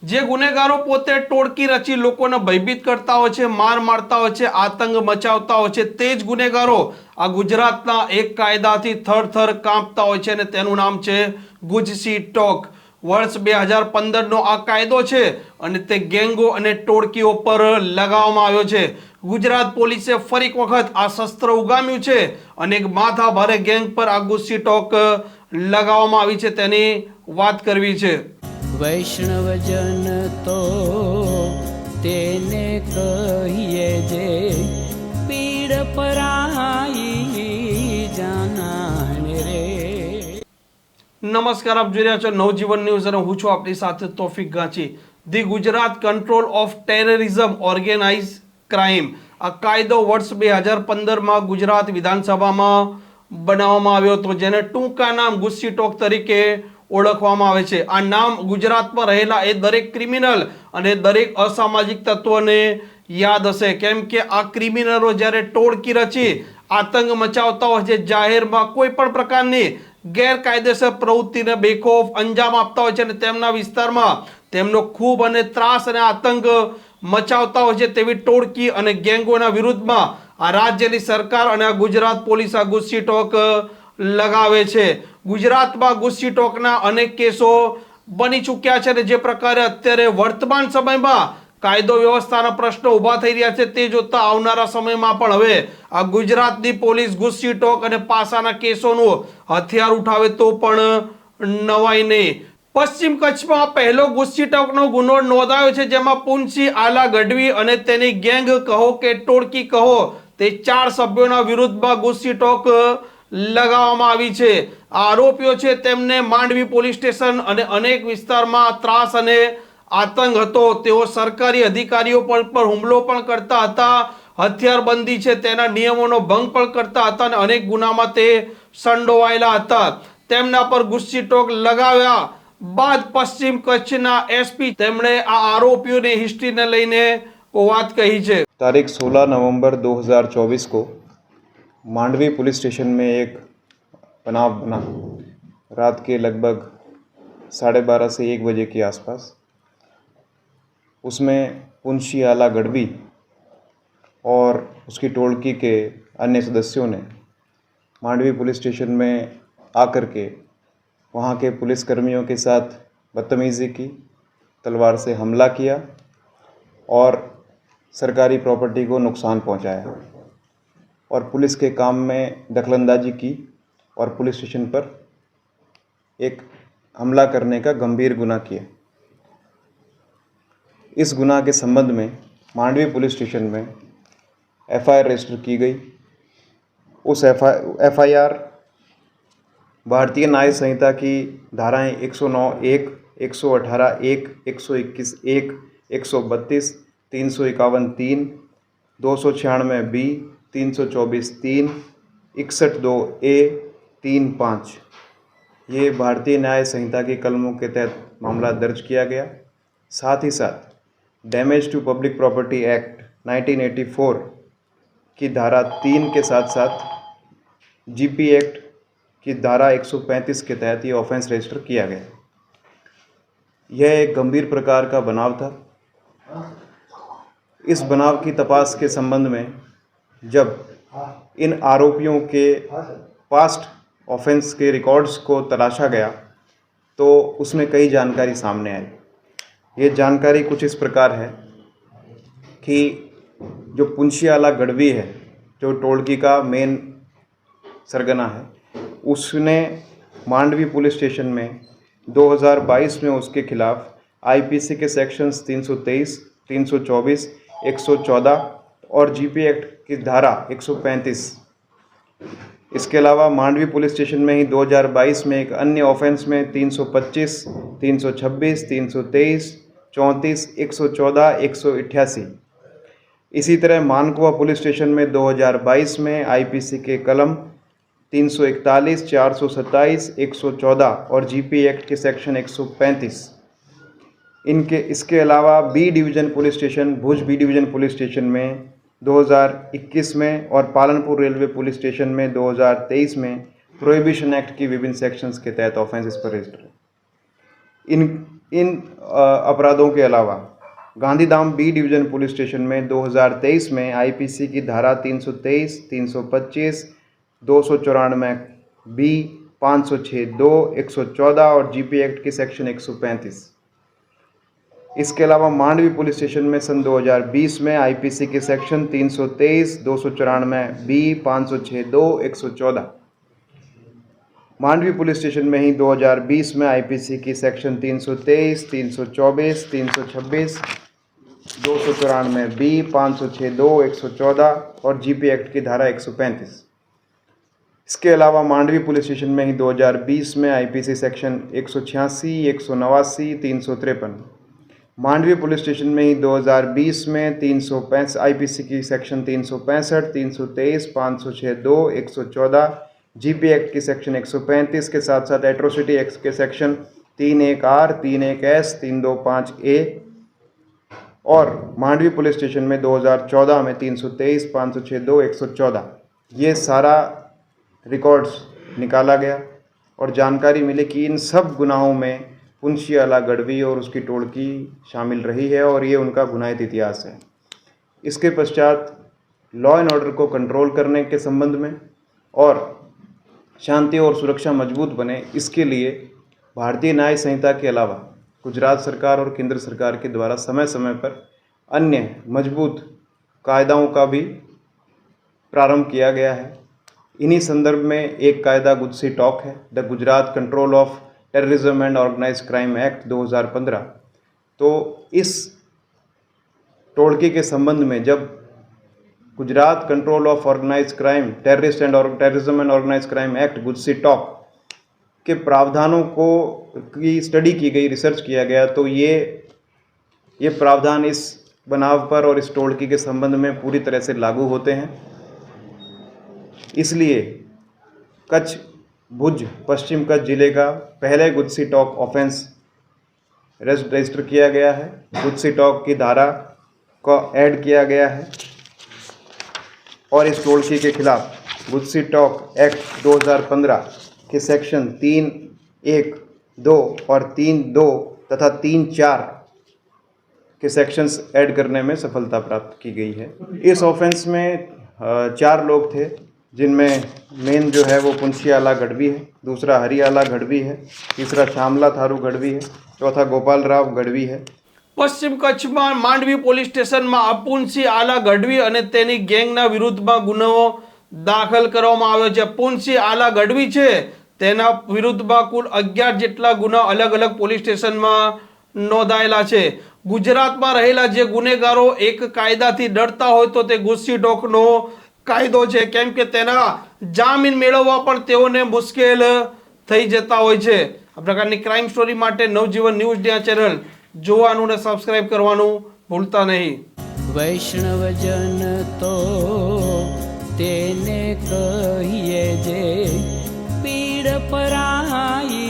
જે ગુનેગારો પોતે ટોળકી રચી લોકોને ભયભીત કરતા હોય છે, માર મારતા હોય છે, આતંક મચાવતા હોય છે, તે જ ગુનેગારો આ ગુજરાતના એક કાયદાથી થરથર કાંપતા હોય છે અને તેનું નામ છે ગુજસી ટોક. વર્ષ 2015નો આ કાયદો છે અને તે ગેંગો અને ટોળકીઓ પર લગાવવામાં આવ્યો છે. ગુજરાત પોલીસે ફરી એક વખત આ શસ્ત્ર ઉગામ્યું છે અને એક માથા ભારે ગેંગ પર આ ગુજસી ટોક લગાવવામાં આવી છે, તેની વાત કરવી છે. વૈષ્ણવજન તો તેને કહીએ જે પીડ પરાઈ જાનાને રે. નમસ્કાર, આપ જોઈ રહ્યા છો નવજીવન ન્યૂઝ અને હું છું આપની સાથે Taufiq Ganchi. The Gujarat control of terrorism organise crime આ કાયદો વર્ષ 2015માં ગુજરાત વિધાનસભામાં બનાવવામાં આવ્યો હતો, જેને ટૂંકા નામ ગુજસી ટોક તરીકે ઓળખવામાં આવે છે. આ નામ ગુજરાતમાં રહેલા એ દરેક ક્રિમિનલ અને દરેક અસામાજિક તત્વોને યાદ હશે, કેમ કે આ ક્રિમિનલો જ્યારે ટોળકી રચી આતંક મચાવતા હોય છે, જાહેરમાં કોઈ પણ પ્રકારની ગેરકાયદેસર પ્રવૃત્તિને બેખોફ અંજામ આપતા હોય છે અને તેમના વિસ્તારમાં તેમનો ખૂબ અને ત્રાસ અને આતંક મચાવતા હોય છે, તેવી ટોળકી અને ગેંગોના વિરુદ્ધમાં આ રાજ્યની સરકાર અને આ ગુજરાત પોલીસ આ ગુજસી ટોક લગાવે છે. ગુજરાતમાં ગુજસી ટોકના અનેક કેસો બની ચૂક્યા છે અને જે પ્રકારે અત્યારે વર્તમાન સમયમાં કાયદો વ્યવસ્થાના પ્રશ્નો ઊભા થઈ રહ્યા છે, તે જોતા આવનારા સમયમાં પણ હવે આ ગુજરાતની પોલીસ ગુજસી ટોક અને પાસાના કેસોનું હથિયાર ઉઠાવે તો પણ નવાઈ નહીં. પશ્ચિમ કચ્છમાં પહેલો ગુજસી ટોકનો ગુનો નોંધાયો છે, જેમાં પુંછી આલા ગઢવી અને તેની ગેંગ કહો કે ટોળકી કહો તે 4 સભ્યોના વિરુદ્ધમાં ગુજસી ટોક લગાવવામાં આવી છે. આરોપીઓ છે તેમને માંડવી પોલીસ સ્ટેશન અને અનેક વિસ્તારમાં ત્રાસ અને આતંક હતો. તેઓ સરકારી અધિકારીઓ પર હુમલો પણ કરતા હતા, હથિયારબંધી છે તેના નિયમોનો ભંગ પણ કરતા હતા અને અનેક ગુનામાં તે સંડોવાયેલા હતા. તેમના પર ગુજસી ટોક લગાવ્યા બાદ પશ્ચિમ કચ્છના એસપી તેમણે આ આરોપીઓની હિસ્ટ્રીને લઈને વાત કહી છે. तारीख 16 नवंबर 2024 को मांडवी पुलिस स्टेशन में एक बनाव बना. रात के लगभग 12:30 से 1 बजे के आसपास. उसमें पुंशी आला गढ़वी और उसकी टोळकी के अन्य सदस्यों ने मांडवी पुलिस स्टेशन में आकर के वहाँ के पुलिसकर्मियों के साथ बदतमीज़ी की, तलवार से हमला किया और सरकारी प्रॉपर्टी को नुकसान पहुँचाया और पुलिस के काम में दखलंदाजी की और पुलिस स्टेशन पर एक हमला करने का गंभीर गुनाह किया. इस गुनाह के संबंध में मांडवी पुलिस स्टेशन में एफआईआर रजिस्टर की गई. उस एफआईआर भारतीय न्याय संहिता की धाराएं 109(1), 118(1), 121(1), 132, 351(3), 296(b), 324(3), 61(2)(a), 3(5) ये भारतीय न्याय संहिता की कलमों के तहत मामला दर्ज किया गया. साथ ही साथ damage to public property act 1984 की धारा 3 के साथ साथ जीपी एक्ट की धारा 135 के तहत ये ऑफेंस रजिस्टर किया गया. यह एक गंभीर प्रकार का बनाव था. इस बनाव की तपास के संबंध में जब इन आरोपियों के पास्ट ऑफेंस के रिकॉर्ड्स को तलाशा गया तो उसमें कई जानकारी सामने आई. ये जानकारी कुछ इस प्रकार है कि जो पुंशी आला गढ़वी है, जो टोळकी का मेन सरगना है, उसने मांडवी पुलिस स्टेशन में 2022 में उसके खिलाफ आईपीसी के सेक्शंस 323, 324, 114 और जीपी एक्ट की धारा 135. इसके अलावा मांडवी पुलिस स्टेशन में ही 2022 में एक अन्य ऑफेंस में 325, 326, 323, 34, 114, 188. इसी तरह मानकुआ पुलिस स्टेशन में 2022 में आईपीसी के कलम 341, 427, 114 और जीपी एक्ट के सेक्शन 135. इसके अलावा बी डिवीज़न पुलिस स्टेशन, भुज बी डिवीज़न पुलिस स्टेशन में 2021 में और पालनपुर रेलवे पुलिस स्टेशन में 2023 में प्रोहिबिशन एक्ट की विभिन्न सेक्शंस के तहत ऑफेंस इस पर रजिस्टर है. इन अपराधों के अलावा Gandhidham B division police station में 2023 में आईपीसी की धारा 323, 325, 294 बी, 506(2), 114 और जीपी एक्ट की सेक्शन 135। इसके अलावा मांडवी पुलिस स्टेशन में सन 2020 में आईपीसी की section 323, 294 B, 506(2), 114। Mandvi police station में ही 2020 में आईपीसी की सेक्शन 323, 324, 326, 294 बी, 506(2), 114 और जीपी एक्ट की धारा 135। इसके अलावा मांडवी पुलिस स्टेशन में ही 2020 में IPC section 186, 189, 353। Mandvi police station में ही 2020 में 365 आईपीसी की सेक्शन 365, 323, 506(2), 114, जीपी एक्ट की सेक्शन 135 के साथ साथ एट्रोसिटी एक्ट के सेक्शन 31R, 31S, 325A और मांडवी पुलिस स्टेशन में 2014 में 323, 506(2), 114 ये सारा रिकॉर्ड्स निकाला गया और जानकारी मिली कि इन सब गुनाहों में पुंछीवाला गढ़वी और उसकी टोळकी शामिल रही है और ये उनका गुनाहित इतिहास है। इसके पश्चात लॉ एंड ऑर्डर को कंट्रोल करने के संबंध में और शांति और सुरक्षा मजबूत बने, इसके लिए भारतीय न्याय संहिता के अलावा गुजरात सरकार और केंद्र सरकार के द्वारा समय समय पर अन्य मजबूत कायदाओं का भी प्रारंभ किया गया है। इन्हीं संदर्भ में एक कायदा गुजसी टॉक है, the Gujarat control of terrorism and organised crime act 2015। तो इस टोळकी के संबंध में जब Gujarat control of organised crime terrorism and organised crime act GUJCTOC के प्रावधानों को की स्टडी की गई, रिसर्च किया गया, तो ये प्रावधान इस बनाव पर और इस टोळकी के संबंध में पूरी तरह से लागू होते हैं। इसलिए कच्छ, भुज, पश्चिम कच्छ जिले का पहले गुजसी टॉक ऑफेंस रजिस्टर किया गया है। गुजसी टॉक की धारा को ऐड किया गया है और इस टोळकी के खिलाफ गुजसी टॉक एक्ट 2015 के सेक्शन 3(1), 2 और 3(2) तथा 3(4) के सेक्शंस ऐड करने में सफलता प्राप्त की गई है। इस ऑफेंस में 4 लोग थे, जिनमें मेन जो है वो पुंछीवाला गढ़वी है, दूसरा हरियाला गढ़वी है, तीसरा श्यामला थारू गढ़वी है, चौथा गोपाल राव गढ़वी है। પશ્ચિમ કચ્છમાં માંડવી પોલીસ સ્ટેશનમાં અપુનસી આલા ગઢવી અને તેની ગેંગના વિરુદ્ધમાં ગુનો દાખલ કરવામાં આવ્યો છે। પુનસી આલા ગઢવી છે તેના વિરુદ્ધમાં કુલ 11 જેટલા ગુના અલગ અલગ પોલીસ સ્ટેશનમાં નોંધાયેલા છે। ગુજરાતમાં રહેલા જે ગુનેગારો એક કાયદાથી ડરતા હોય તો તે ગુસ્સી ટોકનો કાયદો છે, કેમ કે તેના જામીન મેળવવા પણ તેઓને મુશ્કેલ થઈ જતા હોય છે। આ પ્રકારની ક્રાઇમ સ્ટોરી માટે નવજીવન ન્યૂઝ ડે ચેનલ જોવાનું ને સબસ્ક્રાઇબ કરવાનું ભૂલતા નહીં। વૈષ્ણવજન તો તેને કહીએ જે પીડ પરાઈ।